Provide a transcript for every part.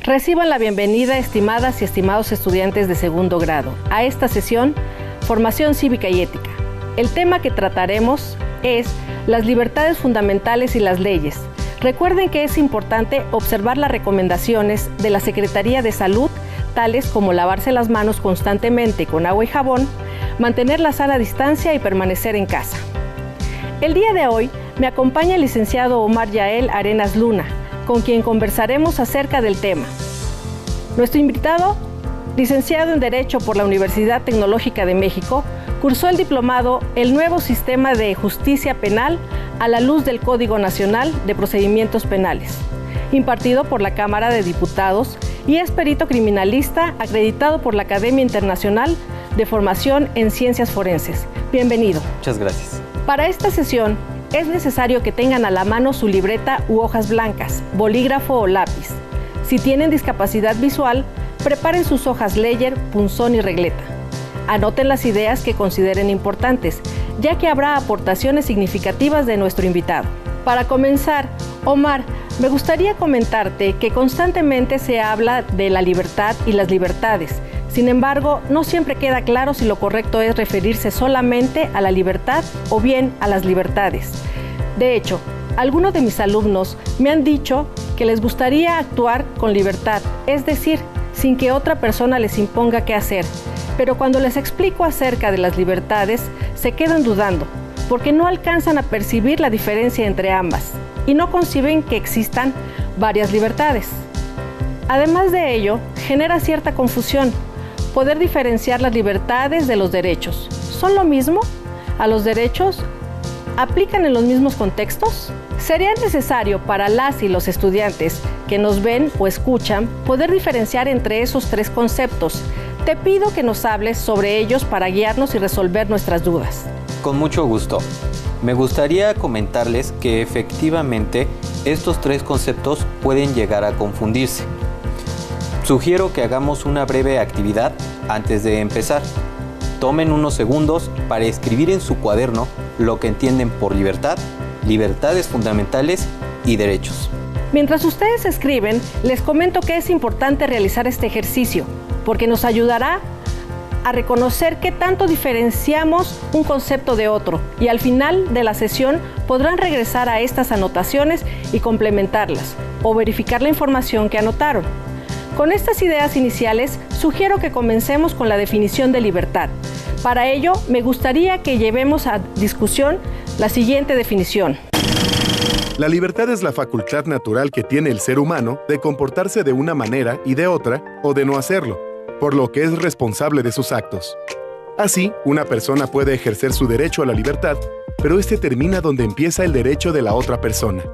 Reciban la bienvenida, estimadas y estimados estudiantes de segundo grado, a esta sesión Formación Cívica y Ética. El tema que trataremos es las libertades fundamentales y las leyes. Recuerden que es importante observar las recomendaciones de la Secretaría de Salud, tales como lavarse las manos constantemente con agua y jabón, mantener la sana distancia y permanecer en casa. El día de hoy me acompaña el licenciado Omar Yael Arenas Luna, con quien conversaremos acerca del tema. Nuestro invitado, licenciado en Derecho por la Universidad Tecnológica de México, cursó el diplomado El nuevo sistema de justicia penal a la luz del Código Nacional de Procedimientos Penales, impartido por la Cámara de Diputados, y es perito criminalista acreditado por la Academia Internacional de Formación en Ciencias Forenses. Bienvenido. Muchas gracias. Para esta sesión, es necesario que tengan a la mano su libreta u hojas blancas, bolígrafo o lápiz. Si tienen discapacidad visual, preparen sus hojas Leyer, punzón y regleta. Anoten las ideas que consideren importantes, ya que habrá aportaciones significativas de nuestro invitado. Para comenzar, Omar, me gustaría comentarte que constantemente se habla de la libertad y las libertades. Sin embargo, no siempre queda claro si lo correcto es referirse solamente a la libertad o bien a las libertades. De hecho, algunos de mis alumnos me han dicho que les gustaría actuar con libertad, es decir, sin que otra persona les imponga qué hacer. Pero cuando les explico acerca de las libertades, se quedan dudando, porque no alcanzan a percibir la diferencia entre ambas y no conciben que existan varias libertades. Además de ello, genera cierta confusión poder diferenciar las libertades de los derechos. ¿Son lo mismo? ¿A los derechos aplican en los mismos contextos? Sería necesario para las y los estudiantes que nos ven o escuchan poder diferenciar entre esos tres conceptos. Te pido que nos hables sobre ellos para guiarnos y resolver nuestras dudas. Con mucho gusto. Me gustaría comentarles que efectivamente estos tres conceptos pueden llegar a confundirse. Sugiero que hagamos una breve actividad antes de empezar. Tomen unos segundos para escribir en su cuaderno lo que entienden por libertad, libertades fundamentales y derechos. Mientras ustedes escriben, les comento que es importante realizar este ejercicio, porque nos ayudará a reconocer qué tanto diferenciamos un concepto de otro, y al final de la sesión podrán regresar a estas anotaciones y complementarlas, o verificar la información que anotaron. Con estas ideas iniciales, sugiero que comencemos con la definición de libertad. Para ello, me gustaría que llevemos a discusión la siguiente definición. La libertad es la facultad natural que tiene el ser humano de comportarse de una manera y de otra, o de no hacerlo, por lo que es responsable de sus actos. Así, una persona puede ejercer su derecho a la libertad, pero este termina donde empieza el derecho de la otra persona.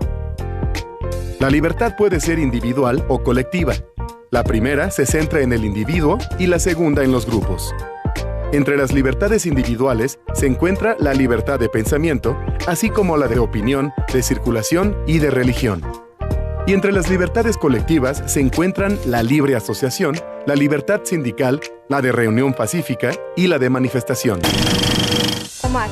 La libertad puede ser individual o colectiva. La primera se centra en el individuo y la segunda en los grupos. Entre las libertades individuales se encuentra la libertad de pensamiento, así como la de opinión, de circulación y de religión. Y entre las libertades colectivas se encuentran la libre asociación, la libertad sindical, la de reunión pacífica y la de manifestación. Omar,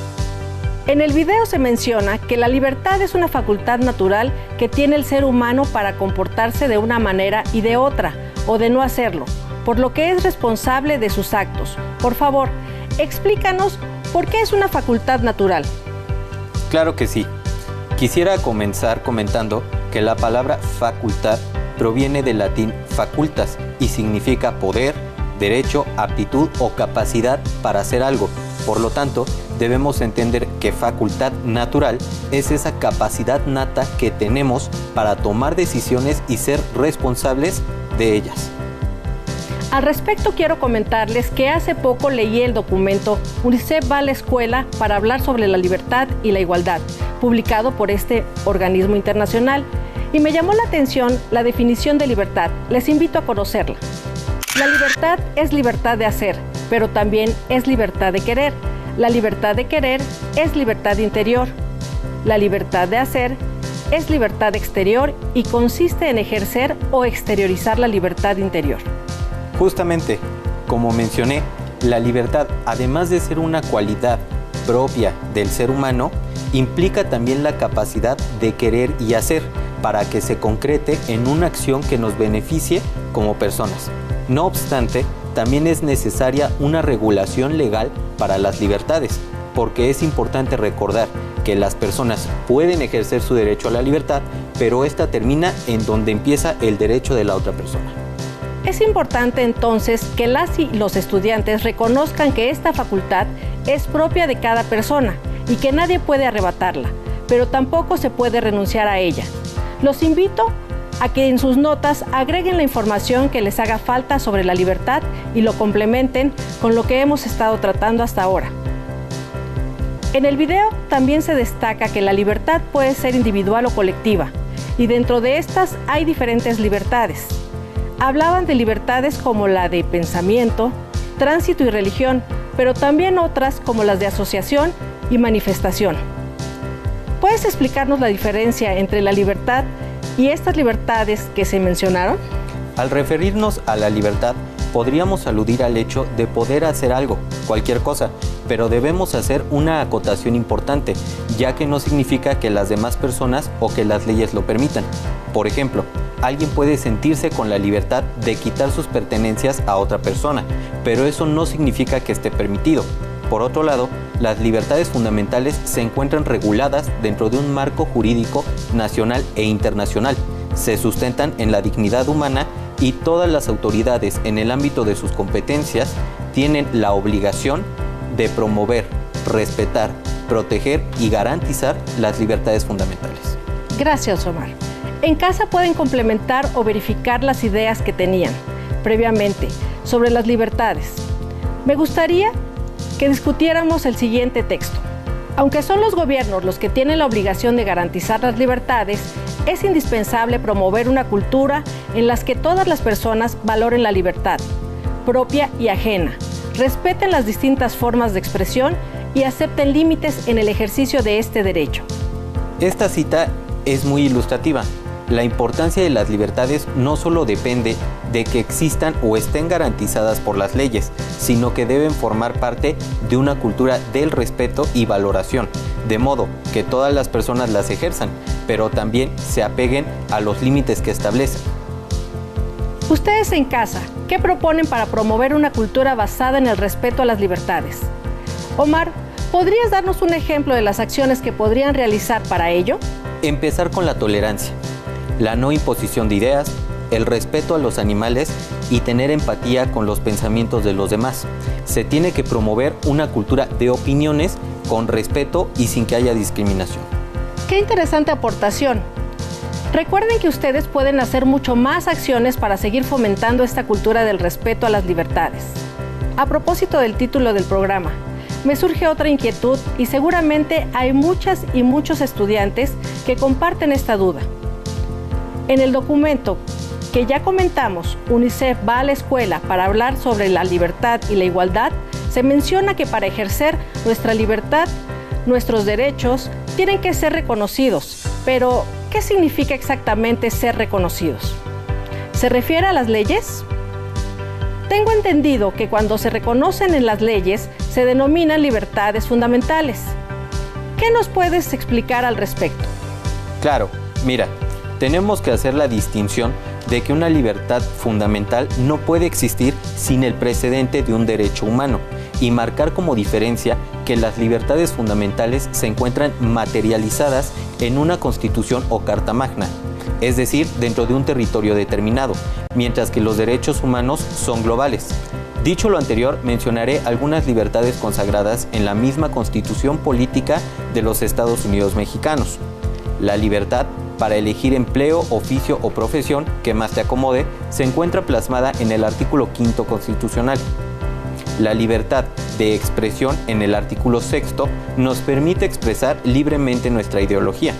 en el video se menciona que la libertad es una facultad natural que tiene el ser humano para comportarse de una manera y de otra, o de no hacerlo, por lo que es responsable de sus actos. Por favor, explícanos por qué es una facultad natural. Claro que sí. Quisiera comenzar comentando que la palabra facultad proviene del latín facultas y significa poder, derecho, aptitud o capacidad para hacer algo. Por lo tanto, debemos entender que facultad natural es esa capacidad nata que tenemos para tomar decisiones y ser responsables de ellas. Al respecto, quiero comentarles que hace poco leí el documento UNICEF va a la escuela para hablar sobre la libertad y la igualdad, publicado por este organismo internacional, y me llamó la atención la definición de libertad. Les invito a conocerla. La libertad es libertad de hacer, pero también es libertad de querer. La libertad de querer es libertad interior. La libertad de hacer es libertad exterior y consiste en ejercer o exteriorizar la libertad interior. Justamente, como mencioné, la libertad, además de ser una cualidad propia del ser humano, implica también la capacidad de querer y hacer, para que se concrete en una acción que nos beneficie como personas. No obstante, también es necesaria una regulación legal para las libertades, porque es importante recordar que las personas pueden ejercer su derecho a la libertad, pero esta termina en donde empieza el derecho de la otra persona. Es importante entonces que las y los estudiantes reconozcan que esta facultad es propia de cada persona y que nadie puede arrebatarla, pero tampoco se puede renunciar a ella. Los invito a que en sus notas agreguen la información que les haga falta sobre la libertad y lo complementen con lo que hemos estado tratando hasta ahora. En el video también se destaca que la libertad puede ser individual o colectiva, y dentro de estas hay diferentes libertades. Hablaban de libertades como la de pensamiento, tránsito y religión, pero también otras como las de asociación y manifestación. ¿Puedes explicarnos la diferencia entre la libertad y estas libertades que se mencionaron? Al referirnos a la libertad, podríamos aludir al hecho de poder hacer algo, cualquier cosa, pero debemos hacer una acotación importante, ya que no significa que las demás personas o que las leyes lo permitan. Por ejemplo, alguien puede sentirse con la libertad de quitar sus pertenencias a otra persona, pero eso no significa que esté permitido. Por otro lado, las libertades fundamentales se encuentran reguladas dentro de un marco jurídico nacional e internacional. Se sustentan en la dignidad humana y todas las autoridades en el ámbito de sus competencias tienen la obligación de promover, respetar, proteger y garantizar las libertades fundamentales. Gracias, Omar. En casa pueden complementar o verificar las ideas que tenían previamente sobre las libertades. Me gustaría que discutiéramos el siguiente texto. Aunque son los gobiernos los que tienen la obligación de garantizar las libertades, es indispensable promover una cultura en la que todas las personas valoren la libertad, propia y ajena, respeten las distintas formas de expresión y acepten límites en el ejercicio de este derecho. Esta cita es muy ilustrativa. La importancia de las libertades no solo depende de que existan o estén garantizadas por las leyes, sino que deben formar parte de una cultura del respeto y valoración, de modo que todas las personas las ejerzan, pero también se apeguen a los límites que establecen. Ustedes en casa, ¿qué proponen para promover una cultura basada en el respeto a las libertades? Omar, ¿podrías darnos un ejemplo de las acciones que podrían realizar para ello? Empezar con la tolerancia, la no imposición de ideas, el respeto a los animales y tener empatía con los pensamientos de los demás. Se tiene que promover una cultura de opiniones con respeto y sin que haya discriminación. ¡Qué interesante aportación! Recuerden que ustedes pueden hacer mucho más acciones para seguir fomentando esta cultura del respeto a las libertades. A propósito del título del programa, me surge otra inquietud y seguramente hay muchas y muchos estudiantes que comparten esta duda. En el documento que ya comentamos, UNICEF va a la escuela para hablar sobre la libertad y la igualdad, se menciona que para ejercer nuestra libertad, nuestros derechos tienen que ser reconocidos. Pero, ¿qué significa exactamente ser reconocidos? ¿Se refiere a las leyes? Tengo entendido que cuando se reconocen en las leyes, se denominan libertades fundamentales. ¿Qué nos puedes explicar al respecto? Claro, mira, tenemos que hacer la distinción de que una libertad fundamental no puede existir sin el precedente de un derecho humano y marcar como diferencia que las libertades fundamentales se encuentran materializadas en una constitución o carta magna, es decir, dentro de un territorio determinado, mientras que los derechos humanos son globales. Dicho lo anterior, mencionaré algunas libertades consagradas en la misma Constitución Política de los Estados Unidos Mexicanos. La libertad para elegir empleo, oficio o profesión que más te acomode se encuentra plasmada en el artículo 5º constitucional. La libertad de expresión en el artículo 6º nos permite expresar libremente nuestra ideología.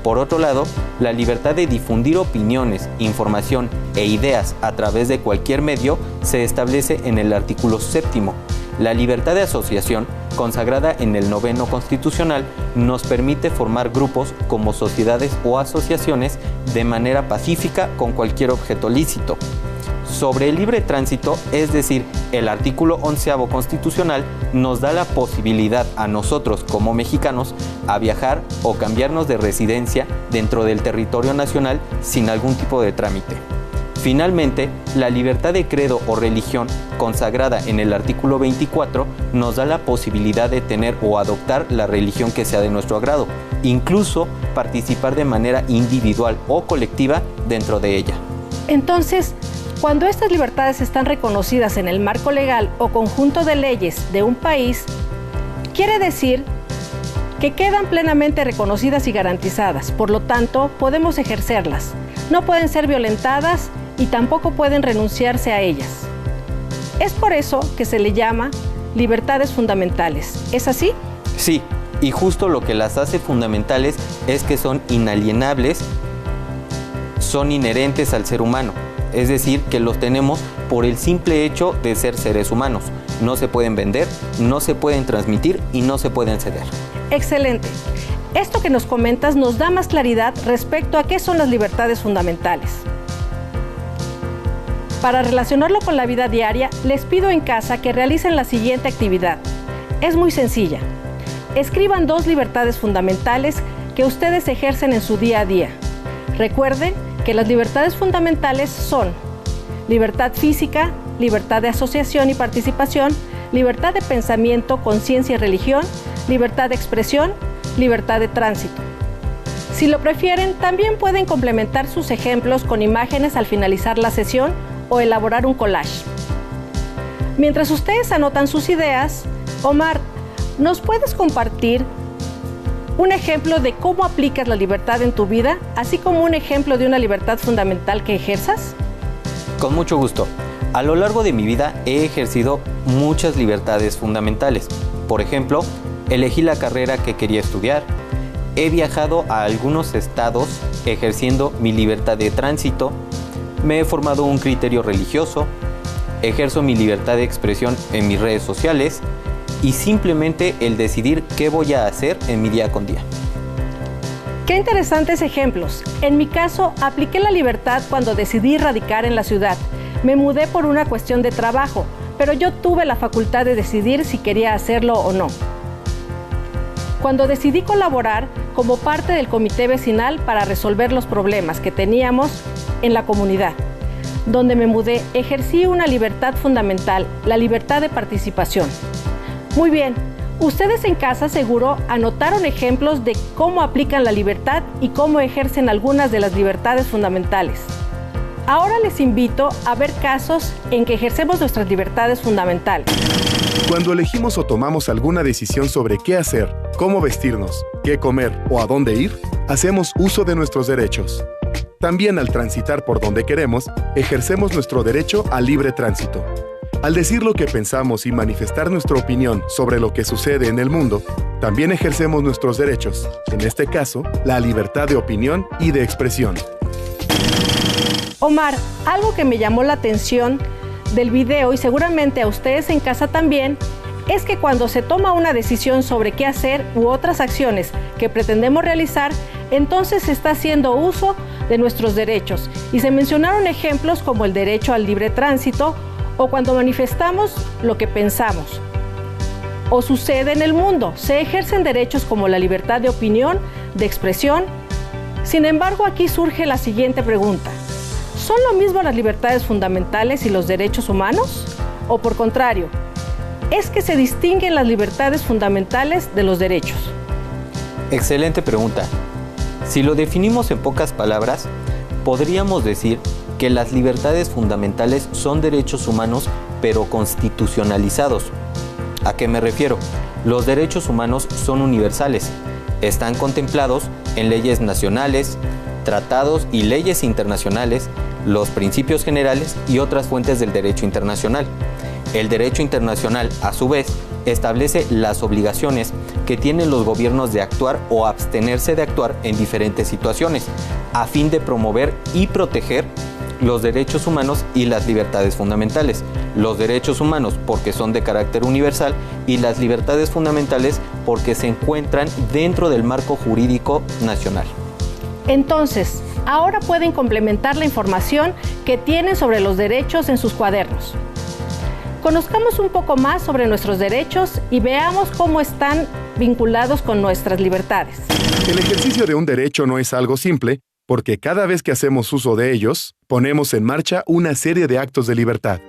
Por otro lado, la libertad de difundir opiniones, información e ideas a través de cualquier medio se establece en el artículo 7º. La libertad de asociación, consagrada en el 9º constitucional, nos permite formar grupos como sociedades o asociaciones de manera pacífica con cualquier objeto lícito. Sobre el libre tránsito, es decir, el artículo 11º constitucional nos da la posibilidad a nosotros como mexicanos a viajar o cambiarnos de residencia dentro del territorio nacional sin algún tipo de trámite. Finalmente, la libertad de credo o religión, consagrada en el artículo 24, nos da la posibilidad de tener o adoptar la religión que sea de nuestro agrado, incluso participar de manera individual o colectiva dentro de ella. Entonces, cuando estas libertades están reconocidas en el marco legal o conjunto de leyes de un país, quiere decir que quedan plenamente reconocidas y garantizadas, por lo tanto, podemos ejercerlas. No pueden ser violentadas y tampoco pueden renunciarse a ellas. Es por eso que se le llama libertades fundamentales. ¿Es así? Sí, y justo lo que las hace fundamentales es que son inalienables, son inherentes al ser humano. Es decir, que los tenemos por el simple hecho de ser seres humanos. No se pueden vender, no se pueden transmitir y no se pueden ceder. Excelente. Esto que nos comentas nos da más claridad respecto a qué son las libertades fundamentales. Para relacionarlo con la vida diaria, les pido en casa que realicen la siguiente actividad. Es muy sencilla. Escriban 2 libertades fundamentales que ustedes ejercen en su día a día. Recuerden que las libertades fundamentales son libertad física, libertad de asociación y participación, libertad de pensamiento, conciencia y religión, libertad de expresión, libertad de tránsito. Si lo prefieren, también pueden complementar sus ejemplos con imágenes al finalizar la sesión o elaborar un collage. Mientras ustedes anotan sus ideas, Omar, ¿nos puedes compartir un ejemplo de cómo aplicas la libertad en tu vida, así como un ejemplo de una libertad fundamental que ejerzas? Con mucho gusto. A lo largo de mi vida he ejercido muchas libertades fundamentales. Por ejemplo, elegí la carrera que quería estudiar. He viajado a algunos estados ejerciendo mi libertad de tránsito. Me he formado un criterio religioso. Ejerzo mi libertad de expresión en mis redes sociales. Y simplemente el decidir qué voy a hacer en mi día con día. ¡Qué interesantes ejemplos! En mi caso, apliqué la libertad cuando decidí radicar en la ciudad. Me mudé por una cuestión de trabajo, pero yo tuve la facultad de decidir si quería hacerlo o no. Cuando decidí colaborar como parte del comité vecinal para resolver los problemas que teníamos en la comunidad, donde me mudé, ejercí una libertad fundamental, la libertad de participación. Muy bien, ustedes en casa seguro anotaron ejemplos de cómo aplican la libertad y cómo ejercen algunas de las libertades fundamentales. Ahora les invito a ver casos en que ejercemos nuestras libertades fundamentales. Cuando elegimos o tomamos alguna decisión sobre qué hacer, cómo vestirnos, qué comer o a dónde ir, hacemos uso de nuestros derechos. También al transitar por donde queremos, ejercemos nuestro derecho al libre tránsito. Al decir lo que pensamos y manifestar nuestra opinión sobre lo que sucede en el mundo, también ejercemos nuestros derechos, en este caso, la libertad de opinión y de expresión. Omar, algo que me llamó la atención del video y seguramente a ustedes en casa también, es que cuando se toma una decisión sobre qué hacer u otras acciones que pretendemos realizar, entonces se está haciendo uso de nuestros derechos. Y se mencionaron ejemplos como el derecho al libre tránsito o cuando manifestamos lo que pensamos. O sucede en el mundo, se ejercen derechos como la libertad de opinión, de expresión. Sin embargo, aquí surge la siguiente pregunta. ¿Son lo mismo las libertades fundamentales y los derechos humanos? ¿O por contrario, es que se distinguen las libertades fundamentales de los derechos? Excelente pregunta. Si lo definimos en pocas palabras, podríamos decir que las libertades fundamentales son derechos humanos, pero constitucionalizados. ¿A qué me refiero? Los derechos humanos son universales. Están contemplados en leyes nacionales, tratados y leyes internacionales, los principios generales y otras fuentes del derecho internacional. El derecho internacional, a su vez, establece las obligaciones que tienen los gobiernos de actuar o abstenerse de actuar en diferentes situaciones, a fin de promover y proteger los derechos humanos y las libertades fundamentales. Los derechos humanos porque son de carácter universal y las libertades fundamentales porque se encuentran dentro del marco jurídico nacional. Entonces, ahora pueden complementar la información que tienen sobre los derechos en sus cuadernos. Conozcamos un poco más sobre nuestros derechos y veamos cómo están vinculados con nuestras libertades. El ejercicio de un derecho no es algo simple, porque cada vez que hacemos uso de ellos, ponemos en marcha una serie de actos de libertad.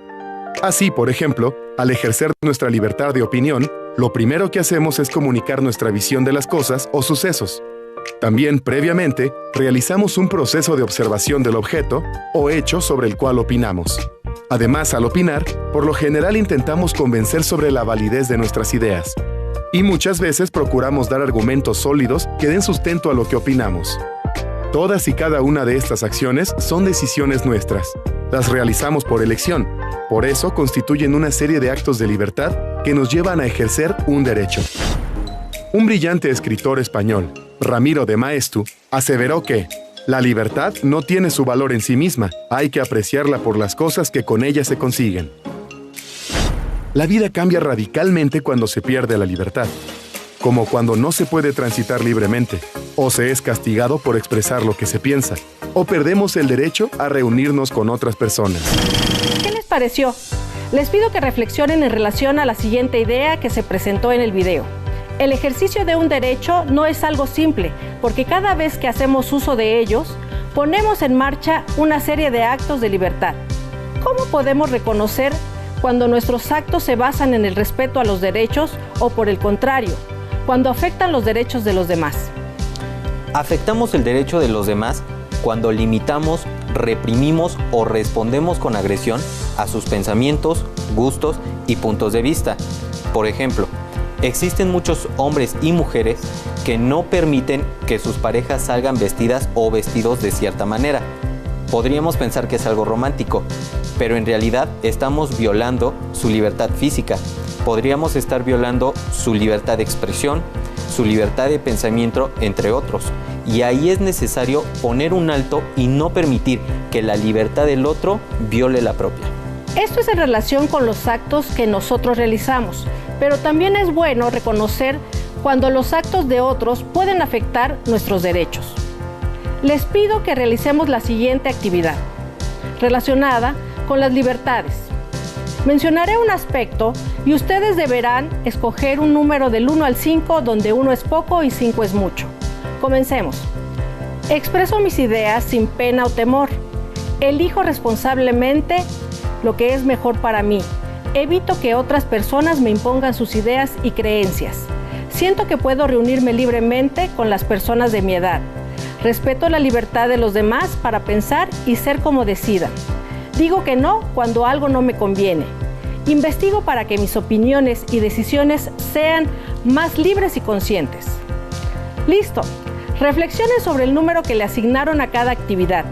Así, por ejemplo, al ejercer nuestra libertad de opinión, lo primero que hacemos es comunicar nuestra visión de las cosas o sucesos. También, previamente, realizamos un proceso de observación del objeto o hecho sobre el cual opinamos. Además, al opinar, por lo general intentamos convencer sobre la validez de nuestras ideas. Y muchas veces procuramos dar argumentos sólidos que den sustento a lo que opinamos. Todas y cada una de estas acciones son decisiones nuestras. Las realizamos por elección. Por eso constituyen una serie de actos de libertad que nos llevan a ejercer un derecho. Un brillante escritor español, Ramiro de Maeztu, aseveró que la libertad no tiene su valor en sí misma, hay que apreciarla por las cosas que con ella se consiguen. La vida cambia radicalmente cuando se pierde la libertad, como cuando no se puede transitar libremente, o se es castigado por expresar lo que se piensa, o perdemos el derecho a reunirnos con otras personas. ¿Qué les pareció? Les pido que reflexionen en relación a la siguiente idea que se presentó en el video. El ejercicio de un derecho no es algo simple, porque cada vez que hacemos uso de ellos, ponemos en marcha una serie de actos de libertad. ¿Cómo podemos reconocer cuando nuestros actos se basan en el respeto a los derechos o, por el contrario, cuando afectan los derechos de los demás? Afectamos el derecho de los demás cuando limitamos, reprimimos o respondemos con agresión a sus pensamientos, gustos y puntos de vista. Por ejemplo, existen muchos hombres y mujeres que no permiten que sus parejas salgan vestidas o vestidos de cierta manera. Podríamos pensar que es algo romántico, pero en realidad estamos violando su libertad física. Podríamos estar violando su libertad de expresión, su libertad de pensamiento, entre otros. Y ahí es necesario poner un alto y no permitir que la libertad del otro viole la propia. Esto es en relación con los actos que nosotros realizamos, pero también es bueno reconocer cuando los actos de otros pueden afectar nuestros derechos. Les pido que realicemos la siguiente actividad, relacionada con las libertades. Mencionaré un aspecto y ustedes deberán escoger un número del 1 al 5, donde 1 es poco y 5 es mucho. Comencemos. Expreso mis ideas sin pena o temor. Elijo responsablemente lo que es mejor para mí. Evito que otras personas me impongan sus ideas y creencias. Siento que puedo reunirme libremente con las personas de mi edad. Respeto la libertad de los demás para pensar y ser como decidan. Digo que no cuando algo no me conviene. Investigo para que mis opiniones y decisiones sean más libres y conscientes. Listo. Reflexionen sobre el número que le asignaron a cada actividad.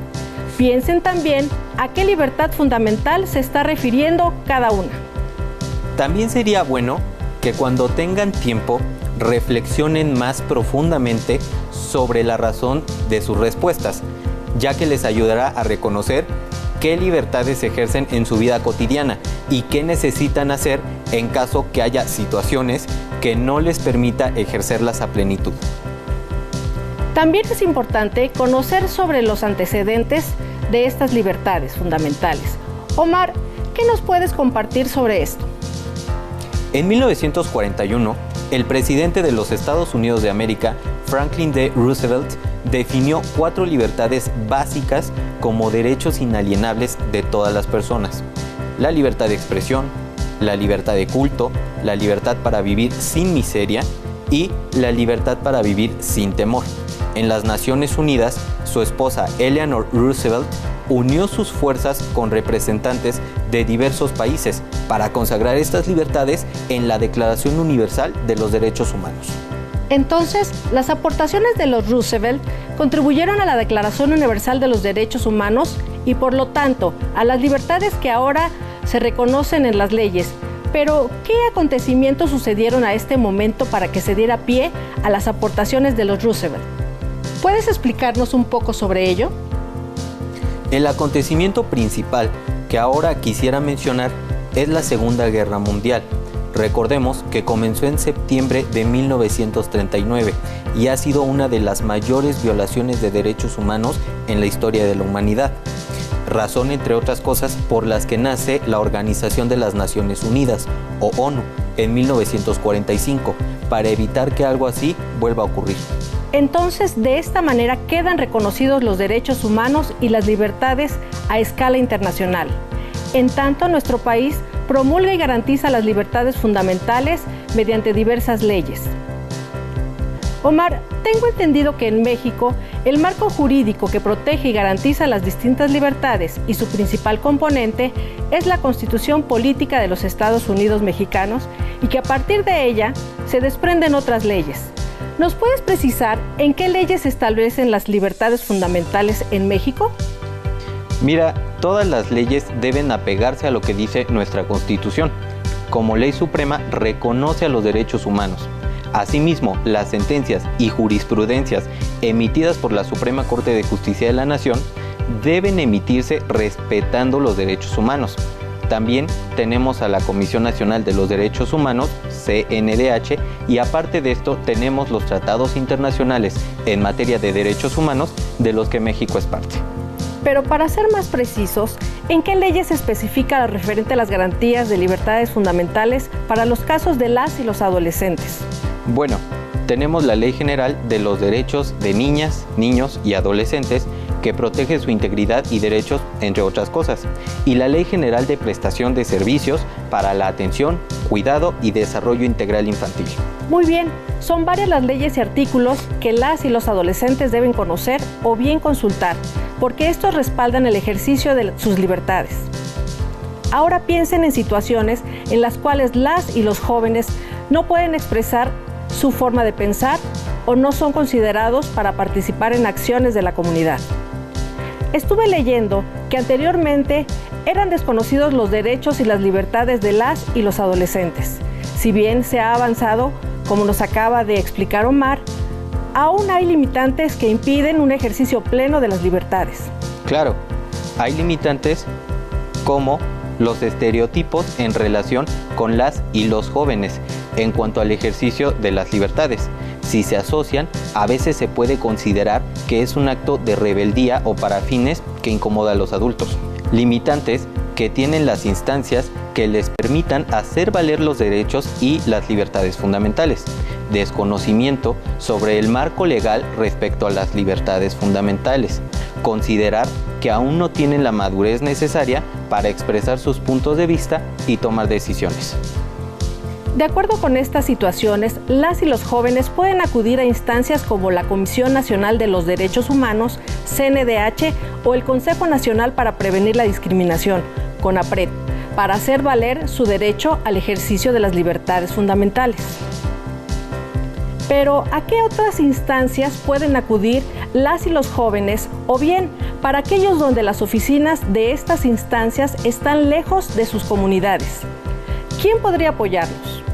Piensen también a qué libertad fundamental se está refiriendo cada una. También sería bueno que cuando tengan tiempo reflexionen más profundamente sobre la razón de sus respuestas, ya que les ayudará a reconocer qué libertades ejercen en su vida cotidiana y qué necesitan hacer en caso que haya situaciones que no les permita ejercerlas a plenitud. También es importante conocer sobre los antecedentes de estas libertades fundamentales. Omar, ¿qué nos puedes compartir sobre esto? En 1941, el presidente de los Estados Unidos de América, Franklin D. Roosevelt, definió 4 libertades básicas como derechos inalienables de todas las personas: la libertad de expresión, la libertad de culto, la libertad para vivir sin miseria y la libertad para vivir sin temor. En las Naciones Unidas, su esposa Eleanor Roosevelt unió sus fuerzas con representantes de diversos países para consagrar estas libertades en la Declaración Universal de los Derechos Humanos. Entonces, las aportaciones de los Roosevelt contribuyeron a la Declaración Universal de los Derechos Humanos y, por lo tanto, a las libertades que ahora se reconocen en las leyes. Pero, ¿qué acontecimientos sucedieron a este momento para que se diera pie a las aportaciones de los Roosevelt? ¿Puedes explicarnos un poco sobre ello? El acontecimiento principal que ahora quisiera mencionar es la Segunda Guerra Mundial. Recordemos que comenzó en septiembre de 1939 y ha sido una de las mayores violaciones de derechos humanos en la historia de la humanidad. Razón, entre otras cosas, por las que nace la Organización de las Naciones Unidas, o ONU, en 1945, para evitar que algo así vuelva a ocurrir. Entonces, de esta manera quedan reconocidos los derechos humanos y las libertades a escala internacional. En tanto, nuestro país promulga y garantiza las libertades fundamentales mediante diversas leyes. Omar, tengo entendido que en México el marco jurídico que protege y garantiza las distintas libertades y su principal componente es la Constitución Política de los Estados Unidos Mexicanos y que a partir de ella se desprenden otras leyes. ¿Nos puedes precisar en qué leyes se establecen las libertades fundamentales en México? Mira, todas las leyes deben apegarse a lo que dice nuestra Constitución. Como ley suprema, reconoce a los derechos humanos. Asimismo, las sentencias y jurisprudencias emitidas por la Suprema Corte de Justicia de la Nación deben emitirse respetando los derechos humanos. También tenemos a la Comisión Nacional de los Derechos Humanos, CNDH, y aparte de esto tenemos los tratados internacionales en materia de derechos humanos de los que México es parte. Pero para ser más precisos, ¿en qué leyes se especifica lo referente a las garantías de libertades fundamentales para los casos de las y los adolescentes? Bueno, tenemos la Ley General de los Derechos de Niñas, Niños y Adolescentes, que protege su integridad y derechos, entre otras cosas, y la Ley General de Prestación de Servicios para la Atención, Cuidado y Desarrollo Integral Infantil. Muy bien, son varias las leyes y artículos que las y los adolescentes deben conocer o bien consultar, porque estos respaldan el ejercicio de sus libertades. Ahora piensen en situaciones en las cuales las y los jóvenes no pueden expresar su forma de pensar o no son considerados para participar en acciones de la comunidad. Estuve leyendo que anteriormente eran desconocidos los derechos y las libertades de las y los adolescentes. Si bien se ha avanzado, como nos acaba de explicar Omar, aún hay limitantes que impiden un ejercicio pleno de las libertades. Claro, hay limitantes como los estereotipos en relación con las y los jóvenes en cuanto al ejercicio de las libertades. Si se asocian, a veces se puede considerar que es un acto de rebeldía o para fines que incomoda a los adultos. Limitantes que tienen las instancias que les permitan hacer valer los derechos y las libertades fundamentales. Desconocimiento sobre el marco legal respecto a las libertades fundamentales. Considerar que aún no tienen la madurez necesaria para expresar sus puntos de vista y tomar decisiones. De acuerdo con estas situaciones, las y los jóvenes pueden acudir a instancias como la Comisión Nacional de los Derechos Humanos, CNDH, o el Consejo Nacional para Prevenir la Discriminación, CONAPRED, para hacer valer su derecho al ejercicio de las libertades fundamentales. Pero, ¿a qué otras instancias pueden acudir las y los jóvenes, o bien para aquellos donde las oficinas de estas instancias están lejos de sus comunidades? ¿Quién podría apoyarlos?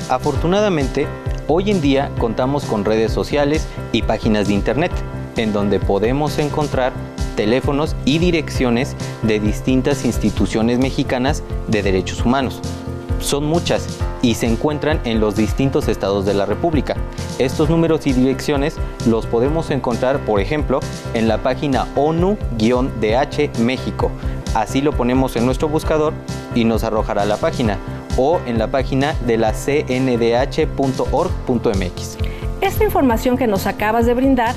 Afortunadamente, hoy en día contamos con redes sociales y páginas de internet, en donde podemos encontrar teléfonos y direcciones de distintas instituciones mexicanas de derechos humanos. Son muchas y se encuentran en los distintos estados de la República. Estos números y direcciones los podemos encontrar, por ejemplo, en la página ONU-DH México. Así lo ponemos en nuestro buscador y nos arrojará la página, o en la página de la cndh.org.mx. Esta información que nos acabas de brindar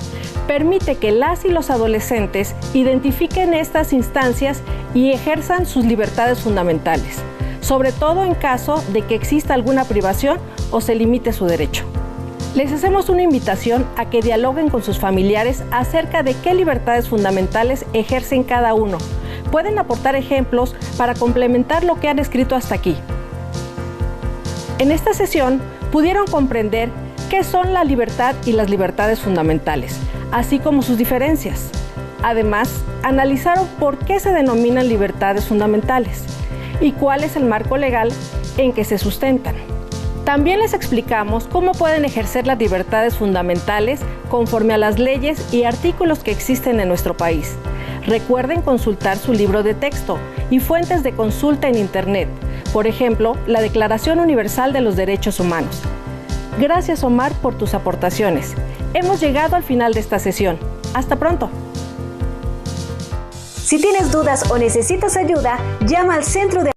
permite que las y los adolescentes identifiquen estas instancias y ejerzan sus libertades fundamentales, sobre todo en caso de que exista alguna privación o se limite su derecho. Les hacemos una invitación a que dialoguen con sus familiares acerca de qué libertades fundamentales ejercen cada uno. Pueden aportar ejemplos para complementar lo que han escrito hasta aquí. En esta sesión pudieron comprender qué son la libertad y las libertades fundamentales, así como sus diferencias. Además, analizaron por qué se denominan libertades fundamentales y cuál es el marco legal en que se sustentan. También les explicamos cómo pueden ejercer las libertades fundamentales conforme a las leyes y artículos que existen en nuestro país. Recuerden consultar su libro de texto y fuentes de consulta en Internet, Por ejemplo, la Declaración Universal de los Derechos Humanos. Gracias, Omar, por tus aportaciones. Hemos llegado al final de esta sesión. Hasta pronto. Si tienes dudas o necesitas ayuda, llama al Centro de